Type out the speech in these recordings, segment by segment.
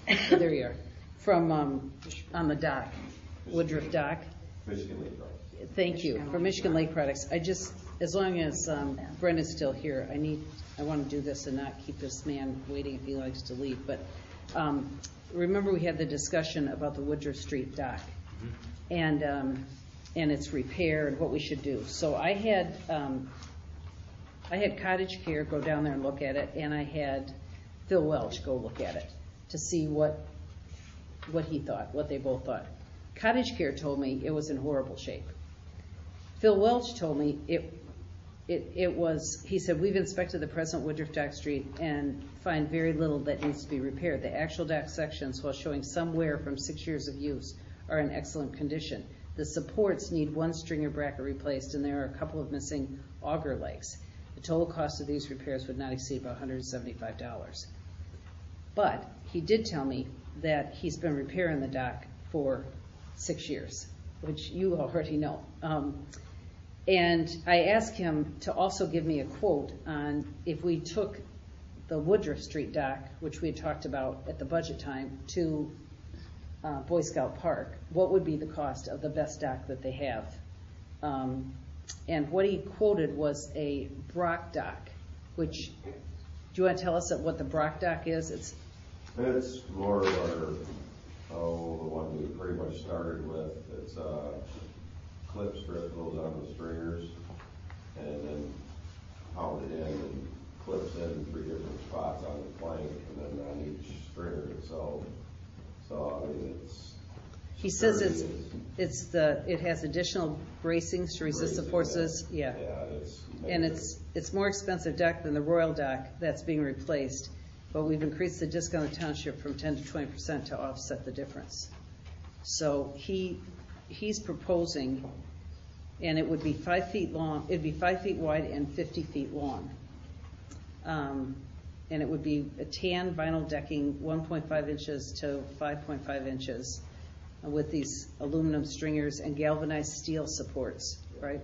Oh, there you are. From on the dock, Woodruff Dock. Michigan Lake Products. Thank you for Michigan Lake Products. I just, as long as Brenda's still here, I want to do this and not keep this man waiting if he likes to leave. But remember, we had the discussion about the Woodruff Street dock and its repair and what we should do. So I had Cottage Care go down there and look at it, and I had Phil Welch go look at it to see what he thought, what they both thought. Cottage Care told me it was in horrible shape. Phil Welch told me it was, he said, we've inspected the present Woodruff Dock Street and find very little that needs to be repaired. The actual dock sections, while showing some wear from 6 years of use, are in excellent condition. The supports need one stringer bracket replaced, and there are a couple of missing auger legs. The total cost of these repairs would not exceed about $175. But he did tell me that he's been repairing the dock for 6 years, which you already know. And I asked him to also give me a quote on if we took the Woodruff Street dock, which we had talked about at the budget time, to Boy Scout Park, what would be the cost of the best dock that they have? And what he quoted was a Brock dock, which, do you want to tell us what the Brock dock is? It's more of the one we pretty much started with. It's a clip strip goes on the stringers and then pounded in and clips in 3 different spots on the plank and then on each stringer itself. So I mean, he says it has additional bracings to resist the forces. Yeah. And it's more expensive deck than the Royal dock that's being replaced, but we've increased the discount of the township from 10 to 20% to offset the difference. So he's proposing, and it would be 5 feet long. It'd be 5 feet wide and 50 feet long. And it would be a tan vinyl decking, 1.5 inches to 5.5 inches, with these aluminum stringers and galvanized steel supports, right?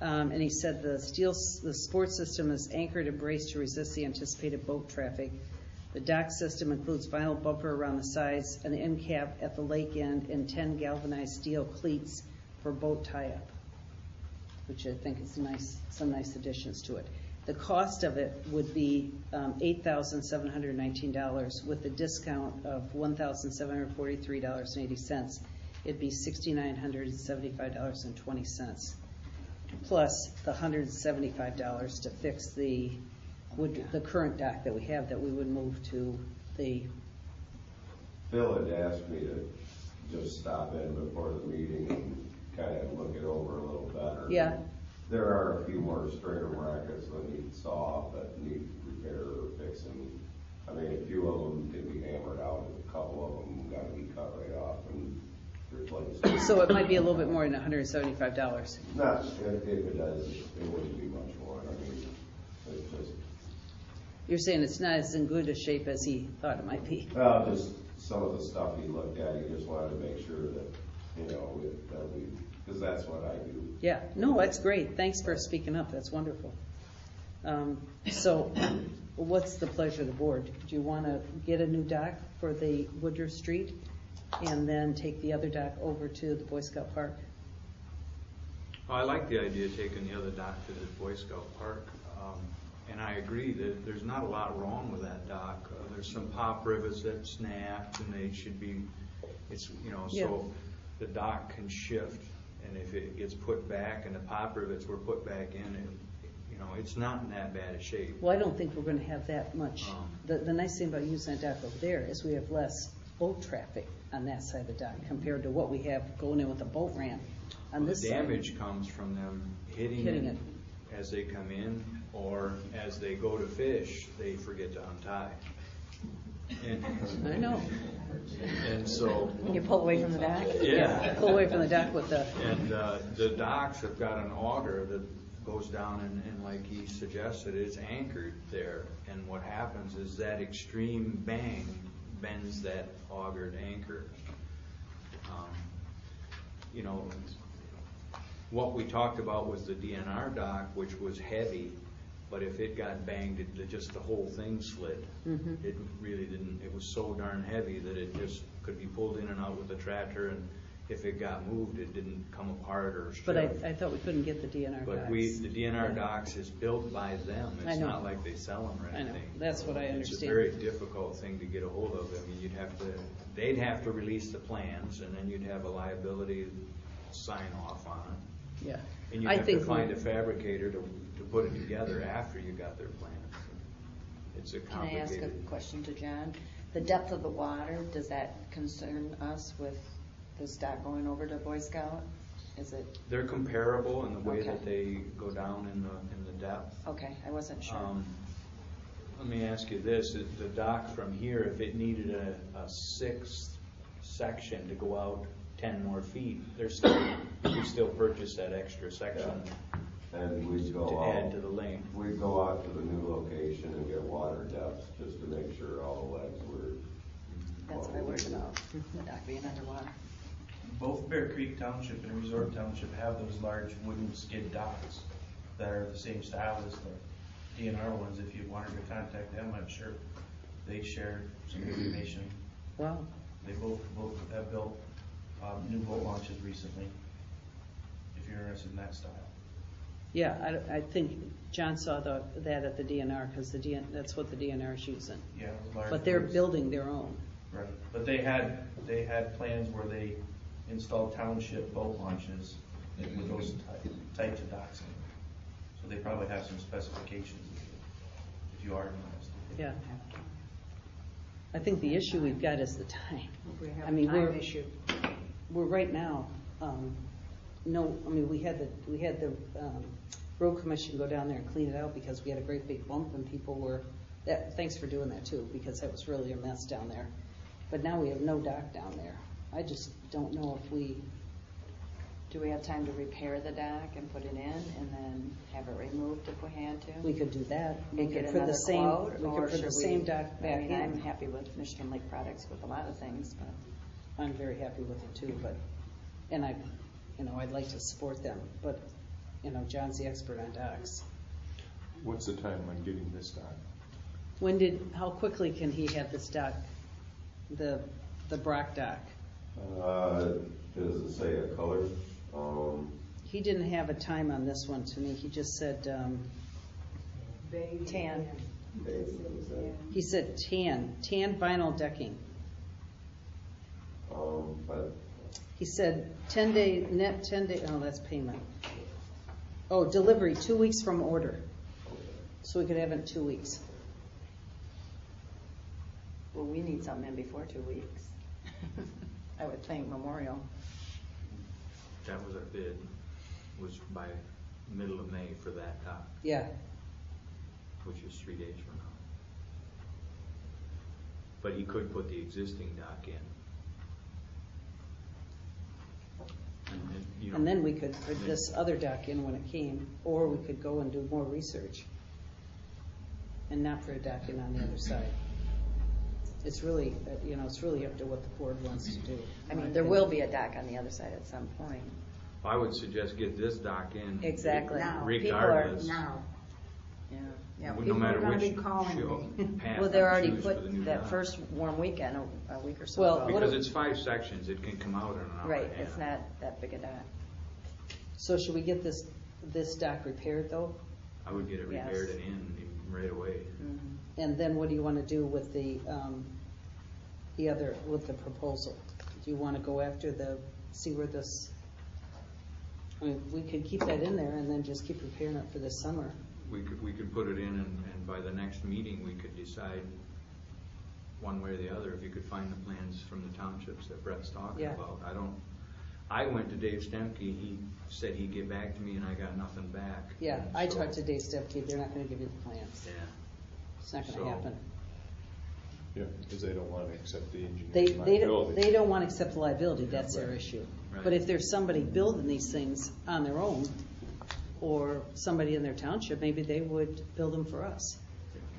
And he said the support system is anchored and braced to resist the anticipated boat traffic. The dock system includes vinyl bumper around the sides, an end cap at the lake end, and 10 galvanized steel cleats for boat tie-up, which I think is some nice additions to it. The cost of it would be $8,719 with a discount of $1,743.80. It'd be $6,975.20, plus the $175 to fix the current dock that we have that we would move to the. Phil had asked me to just stop in before the meeting and kind of look it over a little better. Yeah. There are a few more stringer brackets that need saw that need repair or fixing. I mean, a few of them can be hammered out, and a couple of them got to be cut right off and replaced. So it might be a little bit more than $175. Not if it does, it wouldn't be much more. I mean, it's just. You're saying it's not as in good a shape as he thought it might be. Well, just some of the stuff he looked at, he just wanted to make sure that because that's what I do. Yeah, no, that's great. Thanks for speaking up. That's wonderful. So what's the pleasure of the board? Do you want to get a new dock for the Woodruff Street and then take the other dock over to the Boy Scout Park? Well, I like the idea of taking the other dock to the Boy Scout Park. And I agree that there's not a lot wrong with that dock. There's some pop rivets that snapped and they should be, so the dock can shift. And if it gets put back and the pop rivets were put back in, it's not in that bad a shape. Well, I don't think we're going to have that much. The nice thing about using that dock over there is we have less boat traffic on that side of the dock compared to what we have going in with a boat ramp on this side. The damage comes from them hitting it as they come in, or as they go to fish, they forget to untie. I know. And so you pull away from the dock. Yeah, pull away from the dock with the. And the docks have got an auger that goes down and like he suggested, it's anchored there. And what happens is that extreme bang bends that augered anchor. What we talked about was the DNR dock, which was heavy, But if it got banged, just the whole thing slid. Mm-hmm. It really didn't, it was so darn heavy that it just could be pulled in and out with a tractor, and if it got moved, it didn't come apart or strip. But I thought we couldn't get the DNR But docks. the DNR docks is built by them. I It's know. not like they sell them or I know. anything. That's what I It's a understand. very difficult thing to get a hold of. I mean, they'd have to release the plans, and then you'd have a liability sign off on it. Yeah. And you'd I have to think find a fabricator to put it together after you got their plans. It's a Can I ask a complicated. question to John? The depth of the water, does that concern us with this dock going over to Boy Scout? Is it, They're comparable in the way Okay. that they go down in the depth. okay, I wasn't sure. Let me ask you this, the dock from here, if it needed a sixth section to go out 10 more feet, we still purchase that extra section And we'd go to out. add to the length. We'd go out to the new location and get water depths just to make sure all the legs were. That's what I worried about, the dock being underwater. Both Bear Creek Township and Resort Township have those large wooden skid docks that are the same style as the DNR ones. If you wanted to contact them, I'm sure they share some information. Wow. They both have built new boat launches recently, if you're interested in that style. Yeah, I think John saw that at the DNR, because that's what the DNR is using. Yeah, those large But they're boats. building their own. Right, but they had plans where they installed township boat launches with those types of docks in them. So they probably have some specifications if you are interested. Yeah. I think the issue we've got is the time. We have I mean, a time issue. We're right now, we had the road commission go down there and clean it out because we had a great big bump and people were, thanks for doing that too, because that was really a mess down there. But now we have no dock down there. I just don't know if Do we have time to repair the dock and put it in and then have it removed if we had to? we could do that. We And could get put another the same, quote, we or could put should the we- same dock back I mean, I'm in. happy with Michigan Lake Products with a lot of things, but I'm very happy with it too, and I'd like to support them, but, John's the expert on docks. What's the time on getting this dock? How quickly can he have this dock, the Brock dock? Does it say a color? He didn't have a time on this one to me, he just said, tan. he said tan vinyl decking. But He said 10 day, oh, that's payment. Oh, delivery, 2 weeks from order. So we could have it in 2 weeks. Well, we need something in before 2 weeks. I would think Memorial. That was our bid, was by middle of May for that dock, Yeah, which is 3 days from now. But he could put the existing dock in. and then we could put this other dock in when it came, or we could go and do more research and not put a dock in on the other side. It's really, it's really up to what the board wants to do. I mean, there will be a dock on the other side at some point. I would suggest get this dock in. Exactly. Now. Regardless. Now. Yeah. Yeah, No people matter are gonna which be calling me. path Well, they're I already choose for the new put that dock. first warm weekend a week or so Well, ago. Because it's 5 sections, it can come out in an hour Right, and a half. it's not that big a dock. So should we get this dock repaired though? I would get it Yes. repaired and in right away. Mm-hmm. And then what do you want to do with the proposal? Do you want to go after see where this, we could keep that in there and then just keep repairing it for this summer. We could put it in and by the next meeting, we could decide one way or the other if you could find the plans from the townships that Brett's talking Yeah. about. I went to Dave Stemke, he said he'd get back to me and I got nothing back. Yeah, And I so- talked to Dave Stepke, they're not going to give you the plans. Yeah. It's not going So- to happen. Yeah, because they don't want to accept the They engineer's liability. they don't want to accept the liability, that's their Right. issue. Right. But if there's somebody building these things on their own, or somebody in their township, maybe they would build them for us.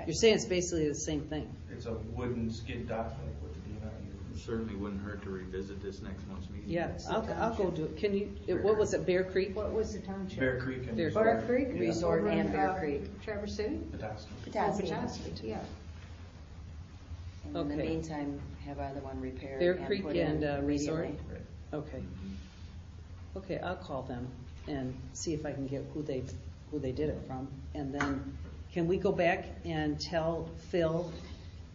You're saying it's basically the same thing. It's a wooden skid dock like what the DNR It certainly wouldn't hurt to revisit this next month's meeting. Yeah, I'll go do it. Can you, what was it, Bear Creek? What was the township? Bear Creek and Bear Resort. Bear Creek? Yeah. Resort Over in, and Bear Creek. Traverse City? Petoskey. Petoskey. Petoskey, yeah. And in the Okay. meantime, have either one repaired Bear and Creek put in and Resort? immediately. Right. Okay. Okay, I'll call them and see if I can get who they did it from. And then, can we go back and tell Phil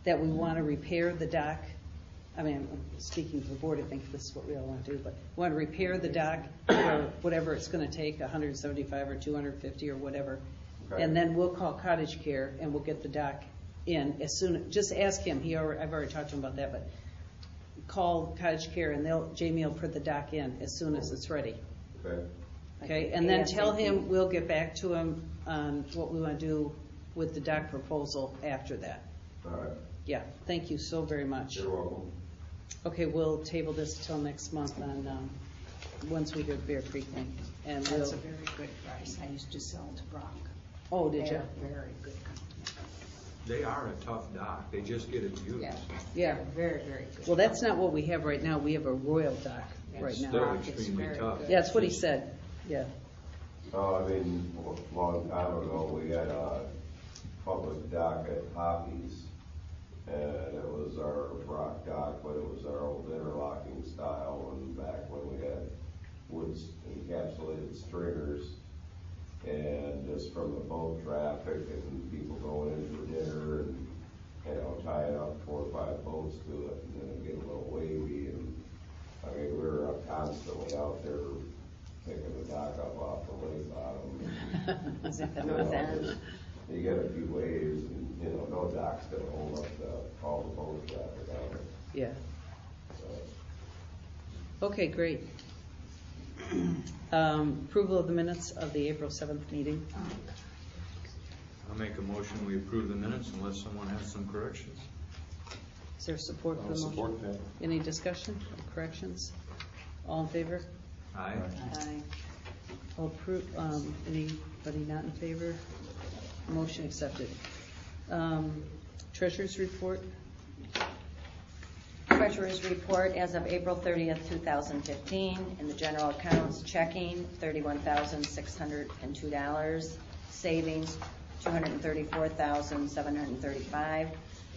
that we want to repair the dock? I mean, speaking to the board, I think this is what we all want to do, but we want to repair the dock for whatever it's going to take, 175 or 250 or whatever. Okay. And then we'll call Cottage Care and we'll get the dock in as soon, just ask him, I've already talked to him about that, but call Cottage Care and Jamie will put the dock in as soon as it's ready. Okay. Okay, and then tell him we'll get back to him on what we want to do with the dock proposal after that. All right. Yeah, thank you so very much. You're welcome. Okay, we'll table this till next month on, once we do the Bear Creek thing. And That's we'll, a very good price. I used to sell to Brock. oh, did you? They're very good company. They are a tough dock. They just get abused. Yeah. Yeah. Very, very good. Well, that's not what we have right now. We have a royal dock right It's now. still Rock is extremely very tough. good. Yeah, that's what he said, yeah. I mean, a long time ago, we had a public dock at Poppy's, and it was our rock dock, but it was our old interlocking style, and back when we had wood encapsulated stringers, and just from the boat traffic and people going in for dinner and, tying up 4 or 5 boats to it, and then it'd get a little wavy, and, I mean, we were constantly out there picking the dock up off the lake bottom. Is it the north end? You get a few waves, and, no dock's gonna hold up all the boat traffic out there. Yeah, So, okay, great. Approval of the minutes of the April 7th meeting. I'll make a motion, we approve the minutes unless someone has some corrections. Is there support for I'll the motion? support that. Any discussion or corrections? All in favor? Aye. Aye. All approved, anybody not in favor? Motion accepted. Treasurer's report? Treasurer's report as of April 30th, 2015. In the general accounts, checking, $31,602. Savings, $234,735.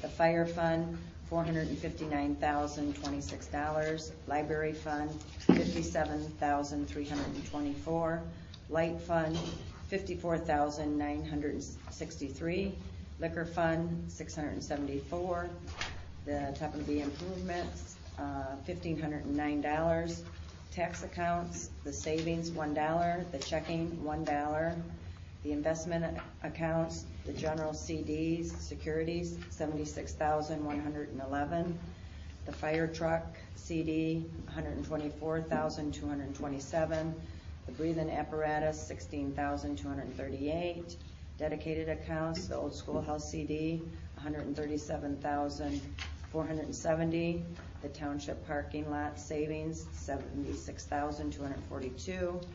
The fire fund, $459,026. Library fund, $57,324. Light fund, $54,963. Liquor fund, $674. The top of the improvements, $1,509. Tax accounts, the savings, $1. The checking, $1. The investment accounts, the general CDs, securities, $76,111. The fire truck CD, $124,227. The breathing apparatus, $16,238. Dedicated accounts, the old schoolhouse CD, $137,470. The township parking lot savings, $76,242.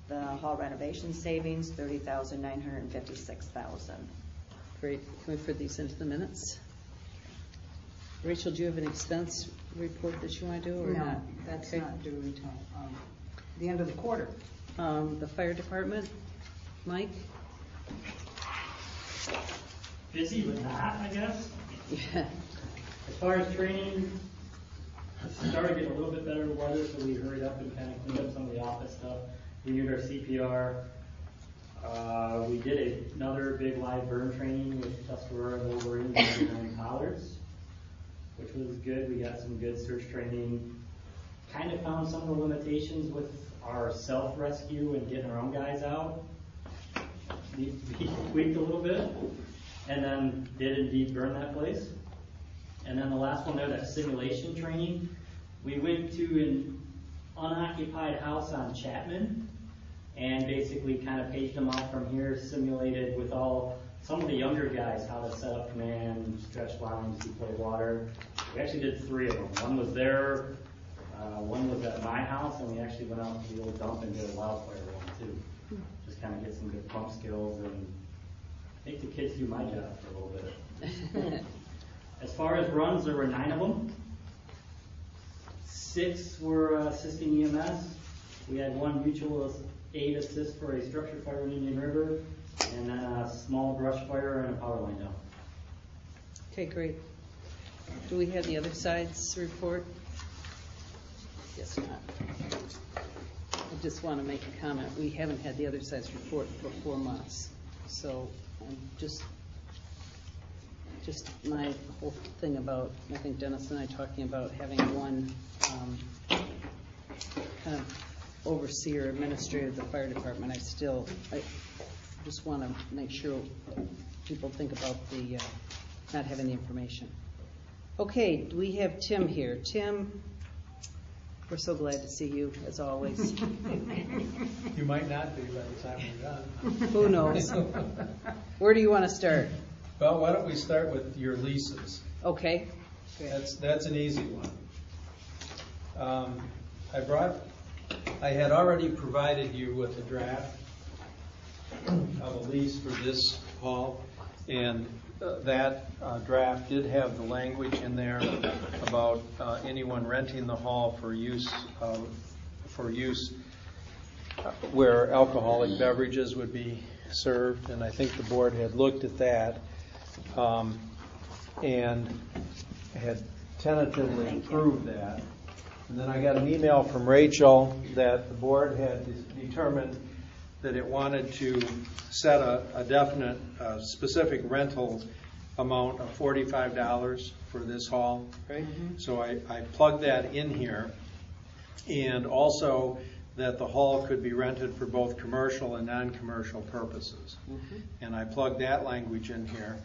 The hall renovation savings, $30,956. Great. Can we put these into the minutes? Rachel, do you have an expense report that you want to do or No, not? that's Okay. not due until the end of the quarter. The fire department, Mike? Busy with that, I guess. Yeah. As far as training, it started getting a little bit better weather, so we hurried up and kind of cleaned up some of the office stuff. We used our CPR. We did another big live burn training with Tuscarora, Wolverine, and Collards, which was good. We got some good search training. Kind of found some of the limitations with our self-rescue and getting our own guys out. Needs to be tweaked a little bit. And then did indeed burn that place. And then the last one there, that simulation training. We went to an unoccupied house on Chapman and basically kind of paged them out from here, simulated with some of the younger guys how to set up command, stretch lines, deploy water. We actually did 3 of them. One was there, one was at my house, and we actually went out to the old dump and did a wildfire one too. Just kind of get some good pump skills and make the kids do my job for a little bit. As far as runs, there were 9 of them. 6 were assisting EMS. We had 1 mutual aid assist for a structure fire in Indian River, and then a small brush fire and a power line down. Okay, great. Do we have the other side's report? Yes, not. I just want to make a comment. We haven't had the other side's report for 4 months. So just my whole thing about, I think Dennis and I talking about having one kind of overseer, administrator of the fire department. I just want to make sure people think about the not having the information. Okay, we have Tim here. Tim, we're so glad to see you, as always. You might not be by the time we're done. Who knows? Where do you want to start? Well, why don't we start with your leases? Okay. That's an easy one. I had already provided you with a draft of a lease for this hall, and that draft did have the language in there about anyone renting the hall for use where alcoholic beverages would be served, and I think the board had looked at that and had tentatively approved that. And then I got an email from Rachel that the board had determined that it wanted to set a definite, specific rental amount of $45 for this hall. Right? Mm-hmm. So I plugged that in here, and also that the hall could be rented for both commercial and non-commercial purposes. Mm-hmm. And I plugged that language in here.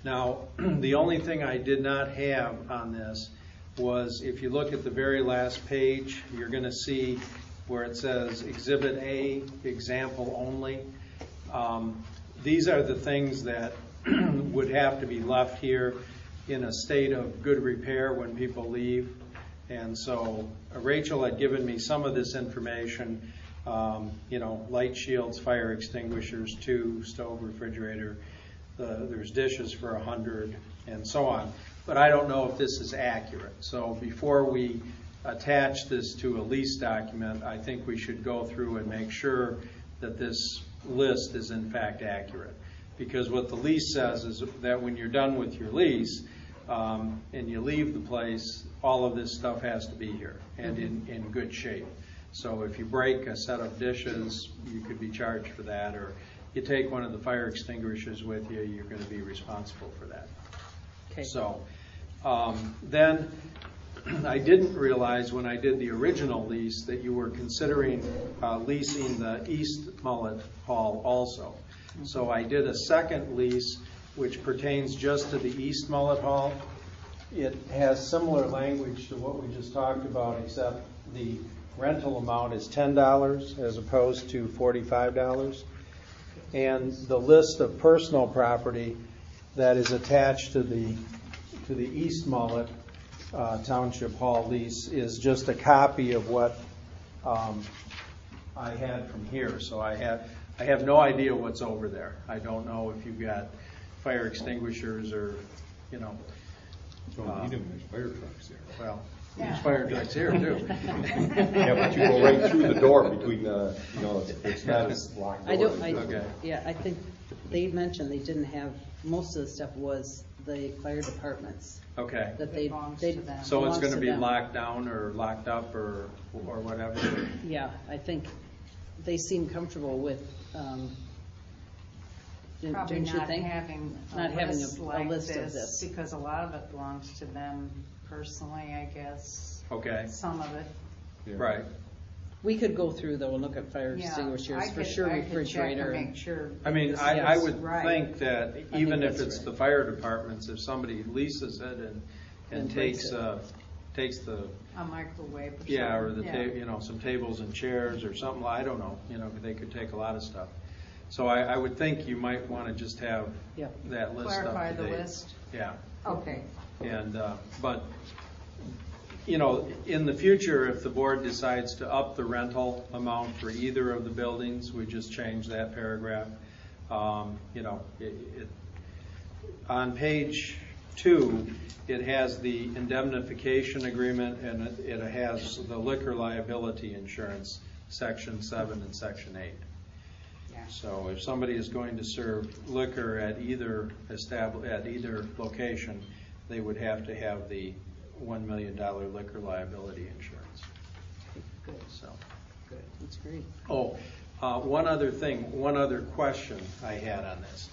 Now, the only thing I did not have on this was, if you look at the very last page, you're going to see where it says Exhibit A, example only. These are the things that would have to be left here in a state of good repair when people leave. And so Rachel had given me some of this information, light shields, fire extinguishers, 2, stove, refrigerator, there's dishes for 100, and so on. But I don't know if this is accurate. So before we attach this to a lease document, I think we should go through and make sure that this list is in fact accurate. Because what the lease says is that when you're done with your lease and you leave the place, all of this stuff has to be here and in good shape. So if you break a set of dishes, you could be charged for that, or you take one of the fire extinguishers with you, you're going to be responsible for that. Okay. So then I didn't realize when I did the original lease that you were considering leasing the East Mullett Hall also. So I did a second lease which pertains just to the East Mullett Hall. It has similar language to what we just talked about, except the rental amount is $10 as opposed to $45. And the list of personal property that is attached to the East Mullett Township Hall lease is just a copy of what I had from here. So I have no idea what's over there. I don't know if you've got fire extinguishers or, Don't need them, there's fire trucks there. Well, there's fire trucks here too. Yeah, but you go right through the door between it's not as locked door. Okay. Yeah, I think they mentioned they didn't have, most of the stuff was the fire departments. Okay. That belongs to them. So it's going to be them. locked down or locked up or whatever? Yeah, I think they seem comfortable with, Probably don't you not think? having Not having list a like list of this. because a lot of it belongs to them personally, I guess. Okay. Some of it. Yeah. Right. We could go through though and look at fire Yeah, extinguishers, for I sure, could check and refrigerator. make sure. I mean, this I is would right. think that think even if that's it's right. the fire departments, if somebody leases it and And takes breaks the A microwave or yeah, or something. the some tables and chairs or something, I don't know, they could take a lot of stuff. So I would think you might want to just have Yep. that list up to date. Clarify the list. Yeah. Okay. And but in the future, if the board decides to up the rental amount for either of the buildings, we just change that paragraph. On page 2, it has the indemnification agreement and it has the liquor liability insurance, Section 7 and Section 8. Yeah. So if somebody is going to serve liquor at either location, they would have to have the $1 million liquor liability insurance. Good. So, Good. That's great. oh, one other thing, one other question I had on this.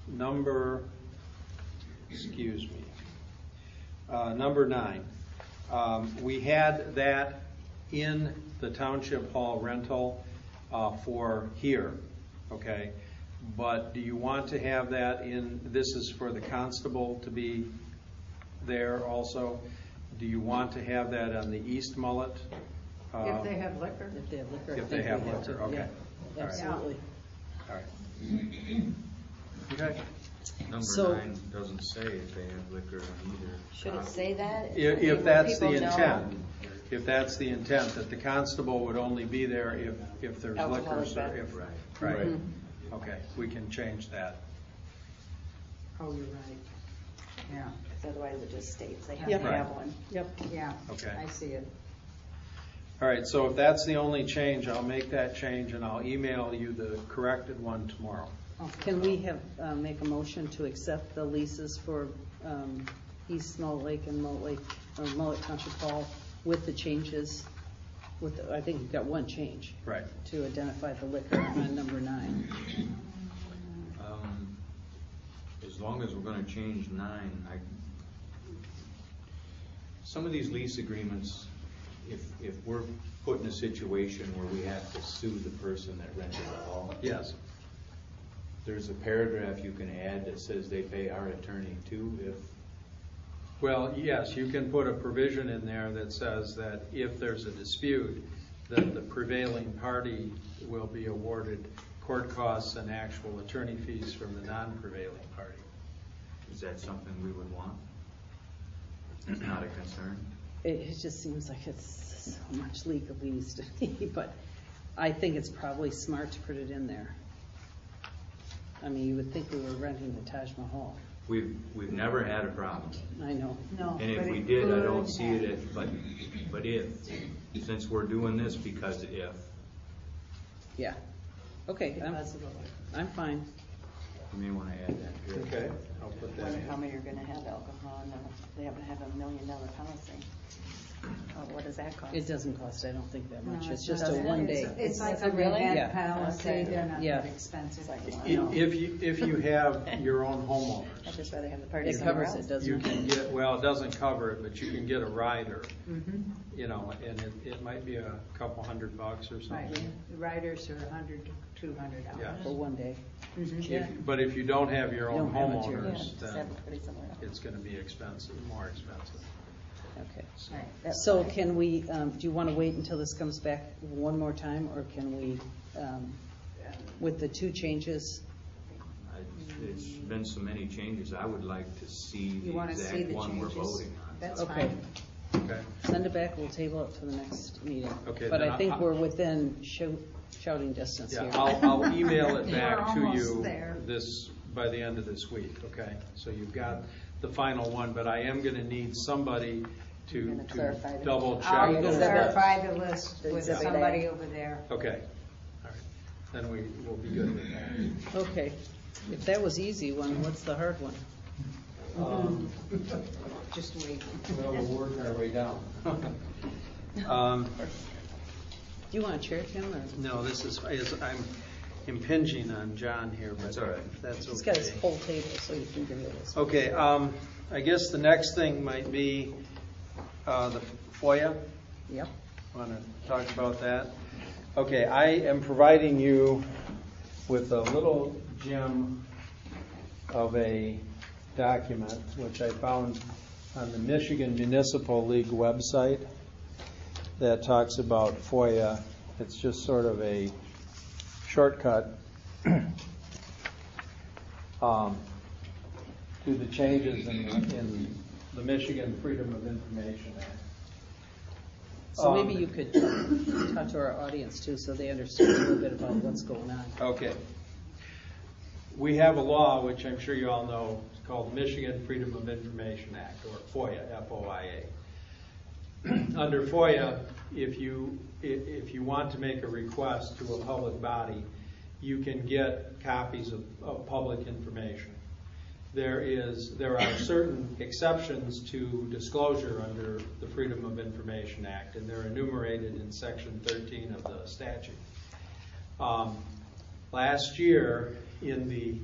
Number 9. We had that in the township hall rental for here, okay? But do you want to have that in, this is for the constable to be there also? Do you want to have that on the East Mullett? If they have liquor. If they have liquor. If I they think have we liquor, to. okay. Yeah, All right. absolutely. All right. Okay. Number So- 9 doesn't say if they have liquor in either. Should it say that? If that's the People know intent, if that's the intent, that the constable would only be there if there's liquor. Alcoholic So beverage. Right. Right. Okay, we can change that. Oh, you're right. Yeah, Because otherwise it just states they have Yep. to have one. Yep. yeah. Okay. I see it. All right, so if that's the only change, I'll make that change and I'll email you the corrected one tomorrow. Can we have, make a motion to accept the leases for East Mullett Lake and Mullett Township Hall with the changes? I think you've got one change. Right. To identify the liquor on number 9. As long as we're going to change 9, some of these lease agreements, if we're put in a situation where we have to sue the person that rented the hall, Yes. there's a paragraph you can add that says they pay our attorney too if. Well, yes, you can put a provision in there that says that if there's a dispute, that the prevailing party will be awarded court costs and actual attorney fees from the non-prevailing party. Is that something we would want? It's not a concern. It just seems like it's so much legalese to me, but I think it's probably smart to put it in there. I mean, you would think we were renting the Taj Mahal. We've never had a problem. I know. No. And if but we it did, I could don't see happen. it, but if, since we're doing this because if, Yeah. Okay, Because of the liquor. I'm fine. you may want to add that here. Okay, I'll put I that wonder how in. many are going to have alcohol and they happen to have $1 million policy. Oh, what does that cost? It doesn't cost, I don't think that much. No, It's it just a doesn't. one day. It's like Is a it really? event Yeah. policy, Okay. they're not Yeah. that expensive. It's like, No. If you have your own I'd homeowners, just rather have the party It somewhere covers else. it, doesn't you it? can get, well, it doesn't cover it, but you can get a rider, Mhm. you know, and it might be a couple $100 or Right, something. the riders are $100 to $200. Yeah. For one day. But if you don't have your You own don't have it, Yeah, homeowners, just have then the party somewhere else. it's going to be expensive, more expensive. Okay. Right. That's So fine. can we, do you want to wait until this comes back one more time, or can we, with the 2 changes? There's been so many changes, I would like to see You the want to see exact the one we're changes? voting on. That's Okay. fine. Okay. Send it back, we'll table it for the next meeting. Okay, But then I think I- we're within shouting distance Yeah, here. I'll email it We're back to you almost there. by the end of this week, okay? So you've got the final one, but I am going to need somebody You're to gonna clarify the- double I'll check. gonna clarify the list The with exhibit A. somebody over there. Okay, all right, then we will be good with that. Okay. If that was easy one, what's the hard one? Just wait. Well, we'll work our way down. Do you want to chair, Tim, or? No, I'm impinging on John here, but That's all right. if that's okay. He's got his whole table, so you can give it this. Okay, I guess the next thing might be the FOIA. Yep. Want to talk about that? Okay, I am providing you with a little gem of a document which I found on the Michigan Municipal League website that talks about FOIA. It's just sort of a shortcut to the changes in the Michigan Freedom of Information Act. So maybe you could talk to our audience too, so they understand a little bit about what's going on. Okay. we have a law, which I'm sure you all know, it's called the Michigan Freedom of Information Act, or FOIA, F-O-I-A. Under FOIA, if you want to make a request to a public body, you can get copies of public information. There are certain exceptions to disclosure under the Freedom of Information Act, and they're enumerated in Section 13 of the statute. Last year, in the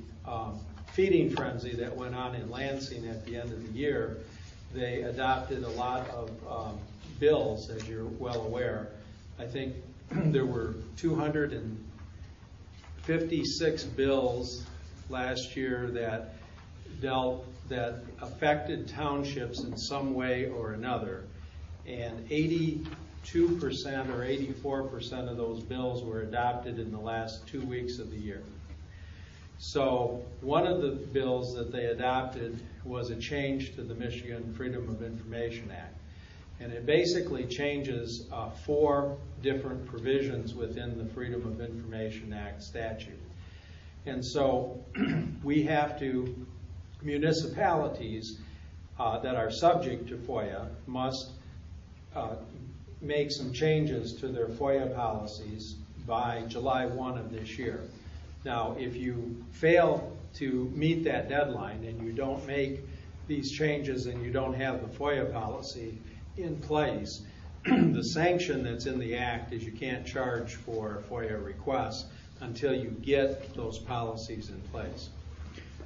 feeding frenzy that went on in Lansing at the end of the year, they adopted a lot of bills, as you're well aware. I think there were 256 bills last year that affected townships in some way or another, and 82% or 84% of those bills were adopted in the last 2 weeks of the year. So one of the bills that they adopted was a change to the Michigan Freedom of Information Act. And it basically changes 4 different provisions within the Freedom of Information Act statute. And so we have to, municipalities that are subject to FOIA must make some changes to their FOIA policies by July 1 of this year. Now, if you fail to meet that deadline and you don't make these changes and you don't have the FOIA policy in place, the sanction that's in the Act is you can't charge for FOIA requests until you get those policies in place.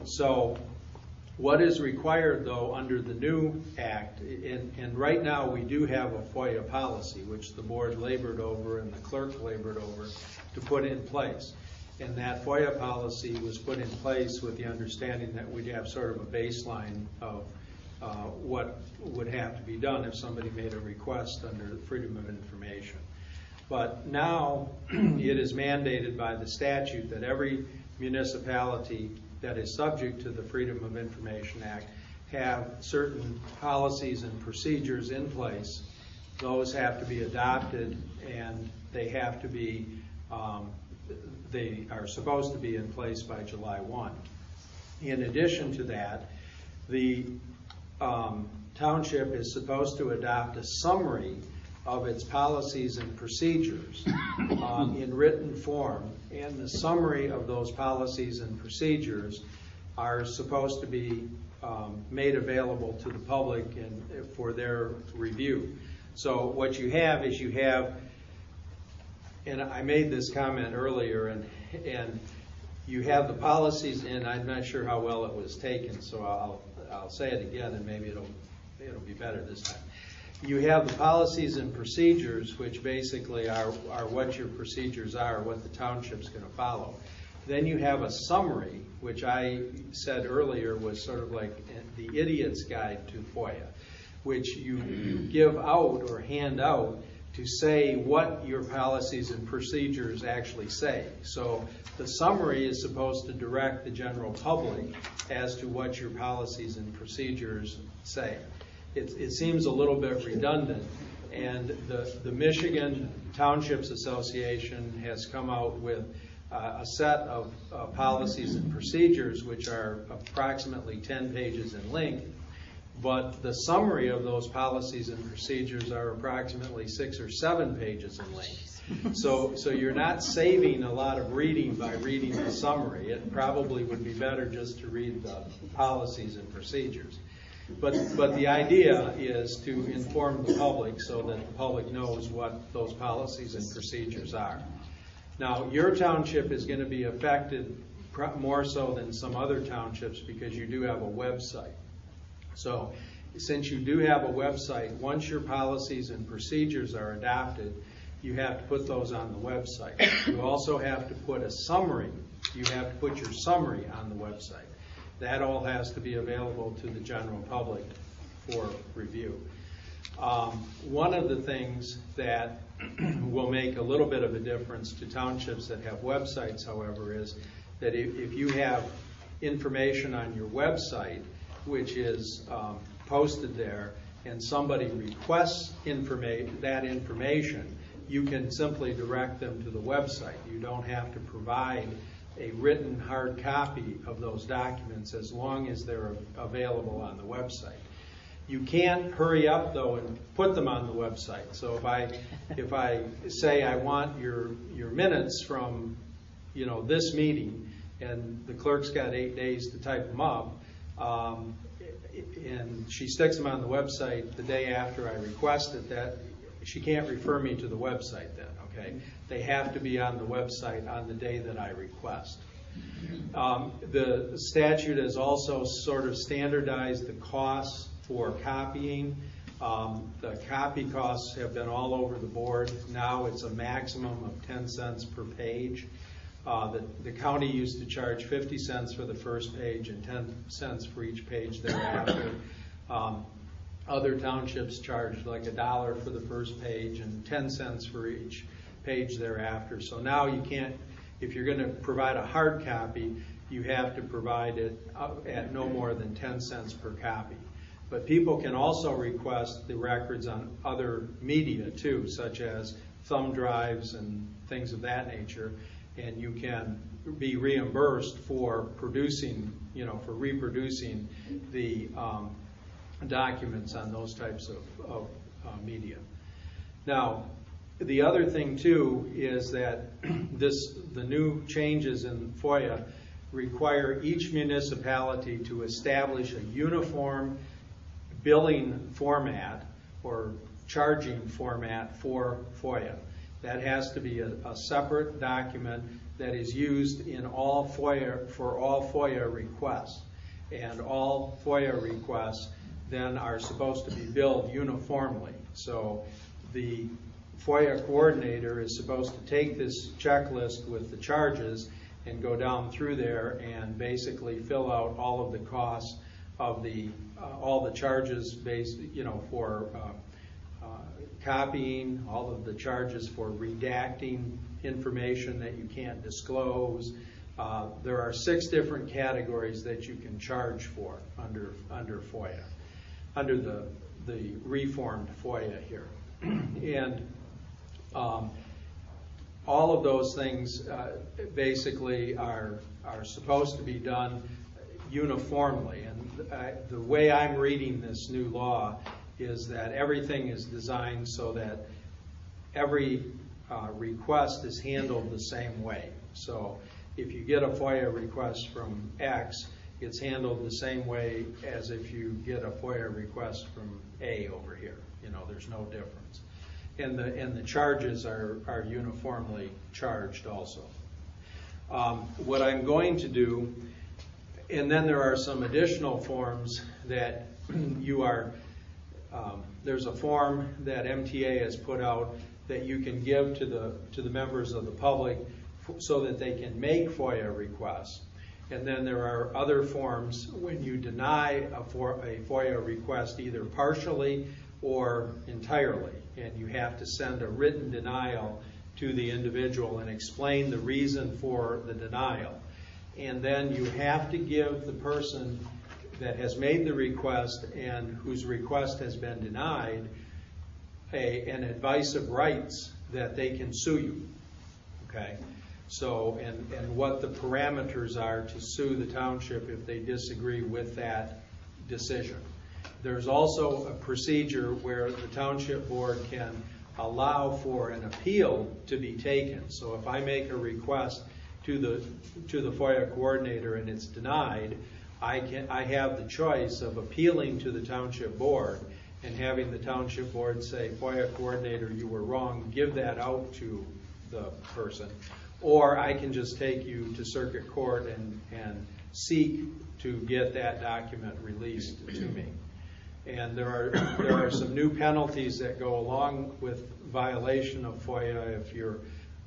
So what is required, though, under the new Act, and right now we do have a FOIA policy, which the board labored over and the clerk labored over to put in place. And that FOIA policy was put in place with the understanding that we'd have sort of a baseline of what would have to be done if somebody made a request under Freedom of Information. But now it is mandated by the statute that every municipality that is subject to the Freedom of Information Act have certain policies and procedures in place. Those have to be adopted, and they have to be, they are supposed to be in place by July 1. In addition to that, the township is supposed to adopt a summary of its policies and procedures in written form, and the summary of those policies and procedures are supposed to be made available to the public and for their review. So what you have is and I made this comment earlier, and you have the policies, and I'm not sure how well it was taken, so I'll say it again, and maybe it'll be better this time. You have the policies and procedures, which basically are what your procedures are, what the township's going to follow. Then you have a summary, which I said earlier was sort of like the idiot's guide to FOIA, which you give out or hand out to say what your policies and procedures actually say. So the summary is supposed to direct the general public as to what your policies and procedures say. It seems a little bit redundant, and the Michigan Townships Association has come out with a set of policies and procedures which are approximately 10 pages in length, but the summary of those policies and procedures are approximately 6 or 7 pages in length. So you're not saving a lot of reading by reading the summary. It probably would be better just to read the policies and procedures. But the idea is to inform the public so that the public knows what those policies and procedures are. Now, your township is going to be affected more so than some other townships because you do have a website. So since you do have a website, once your policies and procedures are adopted, you have to put those on the website. You also have to put a summary. You have to put your summary on the website. That all has to be available to the general public for review. One of the things that will make a little bit of a difference to townships that have websites, however, is that if you have information on your website which is posted there and somebody requests that information, you can simply direct them to the website. You don't have to provide a written hard copy of those documents as long as they're available on the website. You can't hurry up though and put them on the website. So if I say I want your minutes from this meeting, and the clerk's got 8 days to type them up, and she sticks them on the website the day after I request it, that she can't refer me to the website then, okay? They have to be on the website on the day that I request. The statute has also sort of standardized the costs for copying. The copy costs have been all over the board. Now it's a maximum of 10 cents per page. The county used to charge 50 cents for the first page and 10 cents for each page thereafter. Other townships charged like $1 for the first page and 10 cents for each page thereafter. So now you can't, if you're going to provide a hard copy, you have to provide it at no more than 10 cents per copy. But people can also request the records on other media too, such as thumb drives and things of that nature, and you can be reimbursed for producing, for reproducing the documents on those types of media. Now, the other thing too is that the new changes in FOIA require each municipality to establish a uniform billing format or charging format for FOIA. That has to be a separate document that is used in all FOIA, for all FOIA requests. And all FOIA requests then are supposed to be billed uniformly. So the FOIA coordinator is supposed to take this checklist with the charges and go down through there and basically fill out all of the costs of all the charges based, for copying, all of the charges for redacting information that you can't disclose. There are 6 different categories that you can charge for under FOIA, under the reformed FOIA here. And all of those things basically are supposed to be done uniformly. And the way I'm reading this new law is that everything is designed so that every request is handled the same way. So if you get a FOIA request from X, it's handled the same way as if you get a FOIA request from A over here. There's no difference. And the charges are uniformly charged also. What I'm going to do, and then there are some additional forms that there's a form that MTA has put out that you can give to the members of the public so that they can make FOIA requests. And then there are other forms when you deny a FOIA request either partially or entirely, and you have to send a written denial to the individual and explain the reason for the denial. And then you have to give the person that has made the request and whose request has been denied an advice of rights that they can sue you. Okay? So, and what the parameters are to sue the township if they disagree with that decision. There's also a procedure where the township board can allow for an appeal to be taken. So if I make a request to the FOIA coordinator and it's denied, I have the choice of appealing to the township board and having the township board say, FOIA coordinator, you were wrong, give that out to the person. Or I can just take you to circuit court and seek to get that document released to me. And there are some new penalties that go along with violation of FOIA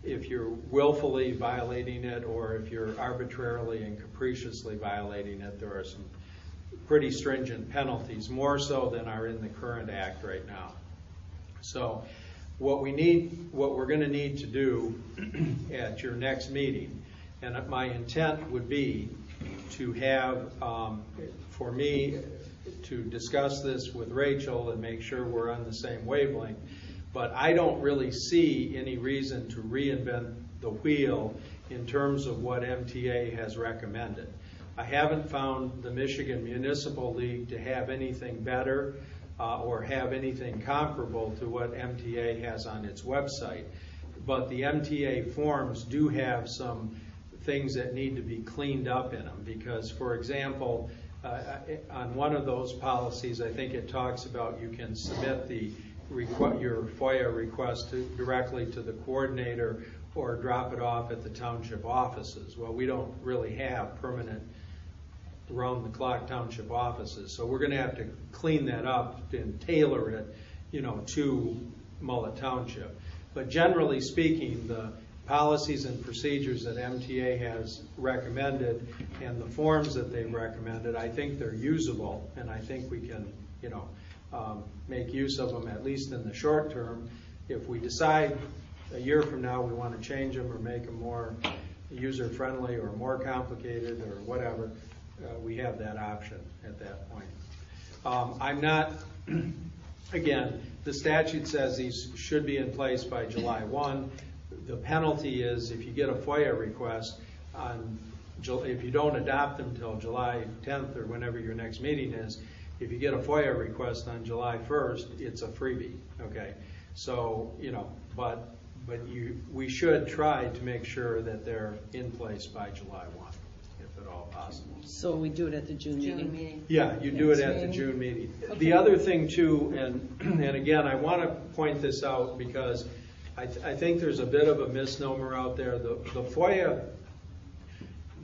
if you're willfully violating it or if you're arbitrarily and capriciously violating it. There are some pretty stringent penalties, more so than are in the current act right now. So what we're going to need to do at your next meeting, and my intent would be to have, for me, to discuss this with Rachel and make sure we're on the same wavelength. But I don't really see any reason to reinvent the wheel in terms of what MTA has recommended. I haven't found the Michigan Municipal League to have anything better or have anything comparable to what MTA has on its website. But the MTA forms do have some things that need to be cleaned up in them because, for example, on one of those policies, I think it talks about you can submit your FOIA request directly to the coordinator or drop it off at the township offices. Well, we don't really have permanent round-the-clock township offices, so we're going to have to clean that up and tailor it, to Mullett Township. But generally speaking, the policies and procedures that MTA has recommended and the forms that they've recommended, I think they're usable, and I think we can, make use of them at least in the short term. If we decide a year from now we want to change them or make them more user-friendly or more complicated or whatever, we have that option at that point. I'm not, again, the statute says these should be in place by July 1. The penalty is if you get a FOIA request if you don't adopt them until July 10th or whenever your next meeting is, if you get a FOIA request on July 1st, it's a freebie, okay? So, but we should try to make sure that they're in place by July 1, if at all possible. So we do it at the June meeting? Yeah, you do it at the June meeting. Okay. The other thing too, and again, I want to point this out because I think there's a bit of a misnomer out there. The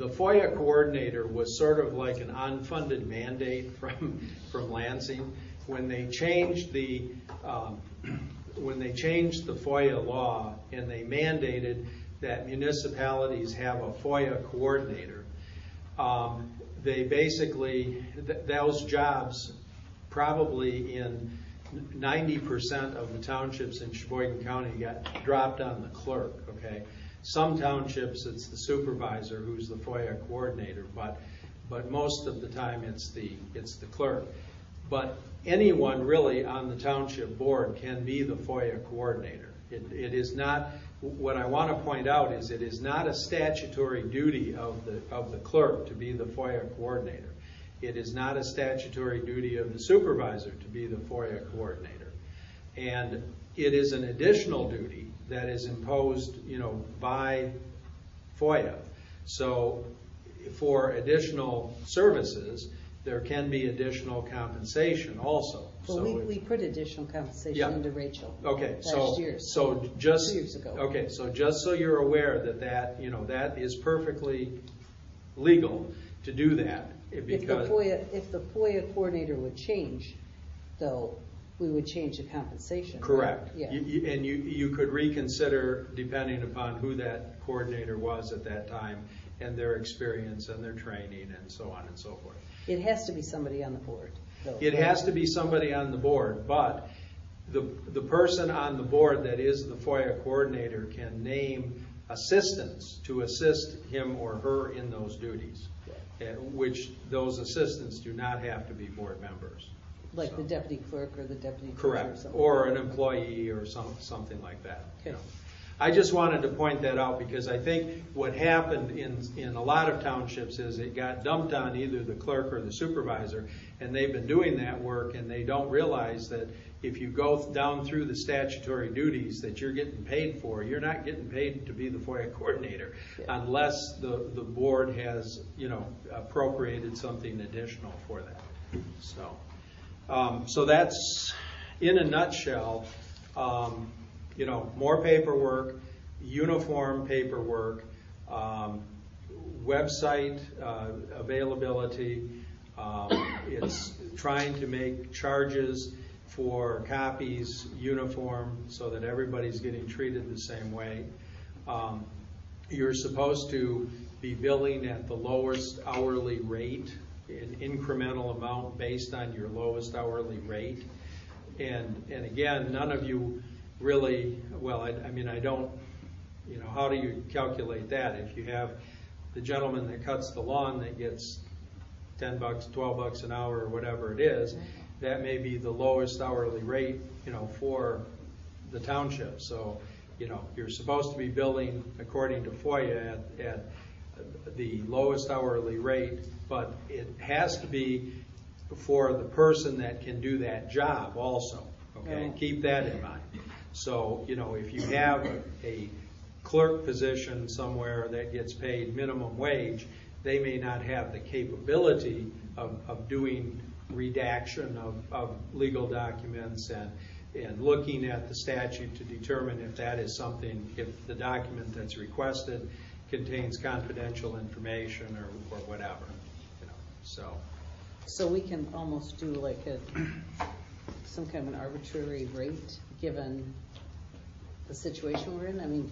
FOIA coordinator was sort of like an unfunded mandate from Lansing. When they changed the FOIA law and they mandated that municipalities have a FOIA coordinator, they basically, those jobs probably in 90% of the townships in Cheboygan County got dropped on the clerk, okay? Some townships it's the supervisor who's the FOIA coordinator, but most of the time it's the clerk. But anyone really on the township board can be the FOIA coordinator. It is not, what I want to point out is it is not a statutory duty of the clerk to be the FOIA coordinator. It is not a statutory duty of the supervisor to be the FOIA coordinator. And it is an additional duty that is imposed, by FOIA. So for additional services, there can be additional compensation also. Well, we put additional compensation into Rachel. Okay, last year, so just 2 years ago. Okay, so just so you're aware that that is perfectly legal to do that. Because if the FOIA coordinator would change, though, we would change the compensation. Correct. Right? Yeah. And you could reconsider depending upon who that coordinator was at that time and their experience and their training and so on and so forth. It has to be somebody on the board, though. It has to be somebody on the board, but the person on the board that is the FOIA coordinator can name assistants to assist him or her in those duties, which those assistants do not have to be board members. Like the deputy clerk or the deputy clerk. Correct, or an employee or something like that. Okay. I just wanted to point that out because I think what happened in a lot of townships is it got dumped on either the clerk or the supervisor, and they've been doing that work, and they don't realize that if you go down through the statutory duties that you're getting paid for, you're not getting paid to be the FOIA coordinator unless the board has, appropriated something additional for that. So that's, in a nutshell, more paperwork, uniform paperwork, website availability. It's trying to make charges for copies uniform so that everybody's getting treated the same way. You're supposed to be billing at the lowest hourly rate, an incremental amount based on your lowest hourly rate. And again, none of you really, I don't, how do you calculate that? If you have the gentleman that cuts the lawn that gets $10, $12 an hour or whatever it is, that may be the lowest hourly rate, for the township. So you're supposed to be billing according to FOIA at the lowest hourly rate, but it has to be for the person that can do that job also, okay? Right. Keep that in mind. So, if you have a clerk position somewhere that gets paid minimum wage, they may not have the capability of doing redaction of legal documents and looking at the statute to determine if that is something, if the document that's requested contains confidential information or whatever. So we can almost do like some kind of an arbitrary rate given the situation we're in. I mean,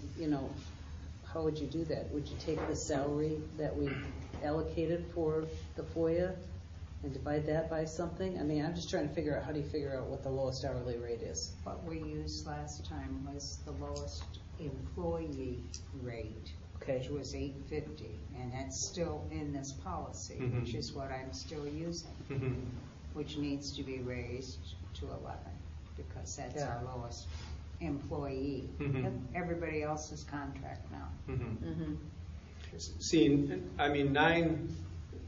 how would you do that? Would you take the salary that we allocated for the FOIA and divide that by something? I mean, I'm just trying to figure out, how do you figure out what the lowest hourly rate is? What we used last time was the lowest employee rate, Okay. which was $8.50, and that's still in this policy, Mhm. which is what I'm still using, Mm-hmm. which needs to be raised to 11, because that's Yeah. our lowest employee. Mhm. Everybody else is contract now. Mm-hmm. See, I mean, nine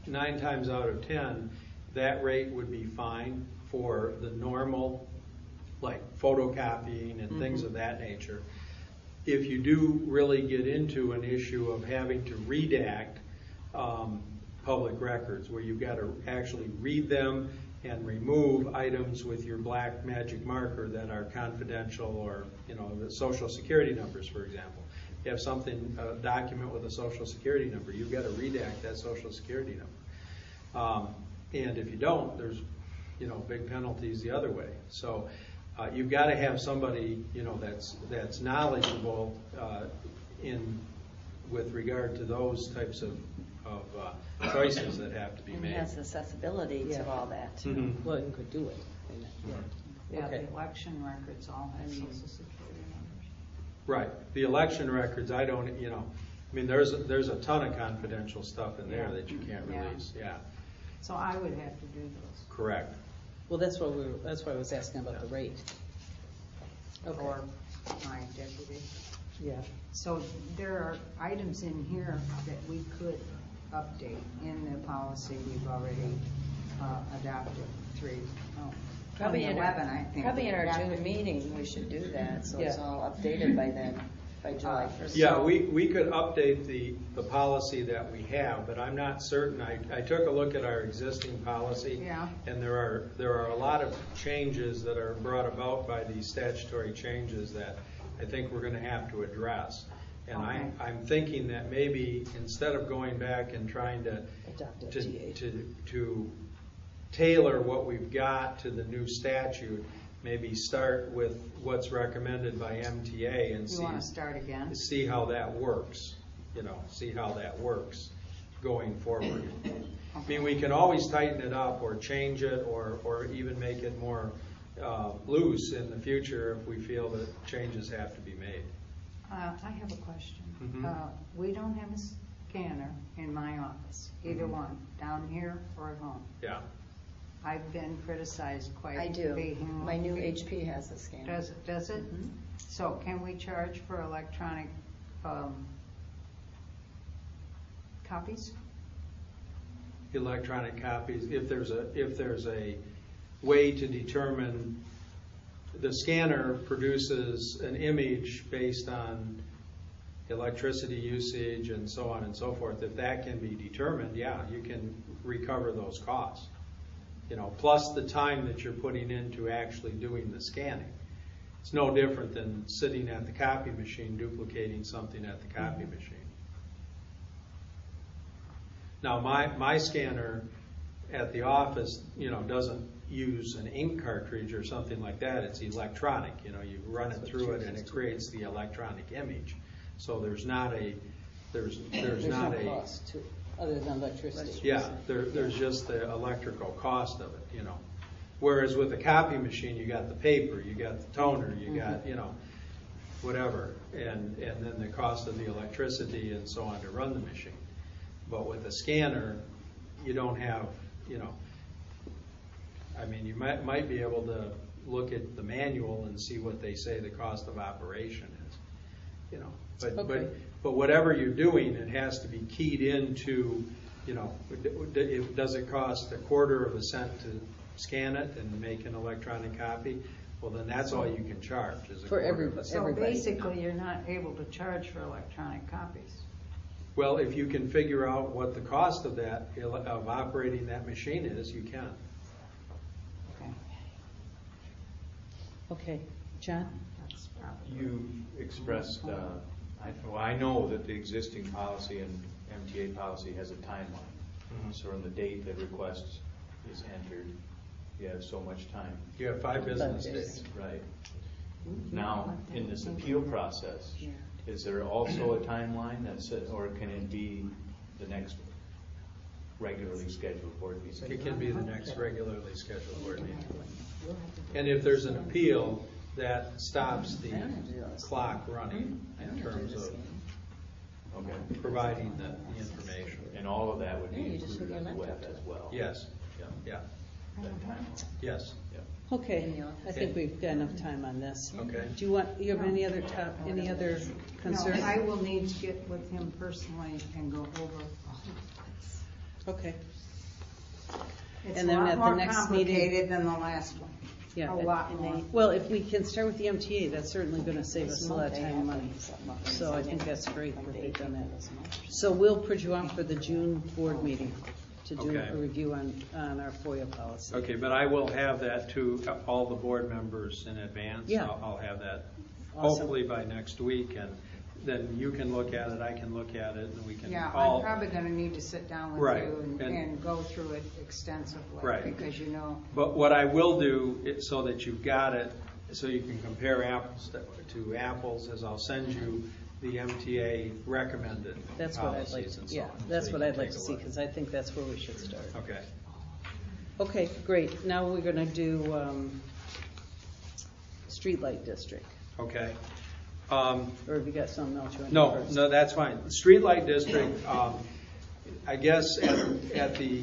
times out of 10, that rate would be fine for the normal, like photocopying and things of that nature. If you do really get into an issue of having to redact public records, where you've got to actually read them and remove items with your black magic marker that are confidential, or the social security numbers, for example. You have something, a document with a social security number, you've got to redact that social security number. And if you don't, there's big penalties the other way. So you've got to have somebody that's knowledgeable with regard to those types of choices that have to be And made. has accessibility Yeah. to all that. Mhm. Well, you could do it. Yeah, Okay. the election records all have social security numbers. Right. The election records, I don't, I mean, there's a ton of confidential stuff in there that you can't Yeah. release. Yeah. So I would have to do those. Correct. Well, that's why I was asking about the rate. Okay. Or my deputy. Yeah. So there are items in here that we could update in the policy we've already adopted Probably in 2011, I think. Probably in our Adopted. June meeting, we should do that, so it's Yeah. all updated by then, by July 1st. Yeah, we could update the policy that we have, but I'm not certain. I took a look at our existing policy, Yeah. and there are a lot of changes that are brought about by these statutory changes that I think we're going to have to address. And Okay. I'm thinking that maybe instead of going back and trying to Adopt FTA. to tailor what we've got to the new statute, maybe start with what's recommended by MTA and You want to start again? see how that works, see how that works going forward. I mean, we can always tighten it up or change it or even make it more loose in the future if we feel that changes have to be made. I have a question. Mhm. We don't have a scanner in my office, either one, down here or at home. Yeah. I've been criticized quite I do. vehemently. My new HP has a scanner. Does it? Mhm. So can we charge for electronic copies? Electronic copies, if there's a way to determine, the scanner produces an image based on electricity usage and so on and so forth. If that can be determined, yeah, you can recover those costs. Plus the time that you're putting into actually doing the scanning. It's no different than sitting at the copy machine duplicating something at the copy machine. Now, my scanner at the office, doesn't use an ink cartridge or something like that. It's electronic. You run it through it and it creates the electronic image. So there's not a There's not no a cost to, other than electricity. yeah. There's just the electrical cost of it. Whereas with a copy machine, you got the paper, you got the toner, you got whatever, and then the cost of the electricity and so on to run the machine. But with a scanner, you don't have, I mean, you might be able to look at the manual and see what they say the cost of operation is. you know, but, Okay. but whatever you're doing, it has to be keyed into, you know, does it cost a quarter of a cent to scan it and make an electronic copy? Well, then that's all you can charge is a For quarter of a everybody. cent. So basically, you're not able to charge for electronic copies. Well, if you can figure out what the cost of that, of operating that machine is, you can. Okay. Okay, John? That's probably. You expressed, I know that the existing policy and MTA policy has a timeline. So from the date that request is entered, you have so much time. You have 5 business 5 days. days. Right. Now, in this appeal process, is there also a timeline that says, or can it be the next regularly scheduled board meeting? It can be the next regularly scheduled board meeting. And if there's an appeal, that stops the clock running in terms of Okay. providing the information. And all of that would be included in the web as well? Yes, yeah, That timeline? yes. Okay, I think we've got enough time on this. Okay. Do you have any other concerns? No, I will need to get with him personally and go over. Okay, It's And a then lot at the more next meeting- complicated than the last one. yeah. A lot more. Well, if we can start with the MTA, that's certainly going to save us a lot of time and money. So I think that's great that they've done that. So we'll put you on for the June board meeting to do Okay. a review on our FOIA policy. Okay, but I will have that to all the board members in advance. Yeah. I'll have that Awesome. hopefully by next week, and then you can look at it, I can look at it, and we can Yeah, all. I'm probably gonna need to sit down with Right, you and- and go through it extensively. Right. Because you know, But what I will do, so that you've got it, so you can compare apples to apples, is I'll send you the MTA recommended That's what I'd like, policies and so yeah, on. that's so what you I'd can like take to a see, look. because I think that's where we should start. Okay. Okay, great. Now we're going to do streetlight district. Okay. Or have you got something else you want to do No, first? no, that's fine. Streetlight district, I guess at the,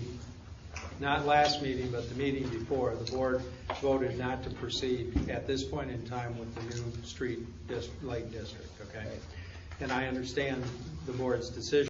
not last meeting, but the meeting before, the board voted not to proceed at this point in time with the new light district, okay? And I understand the board's decision.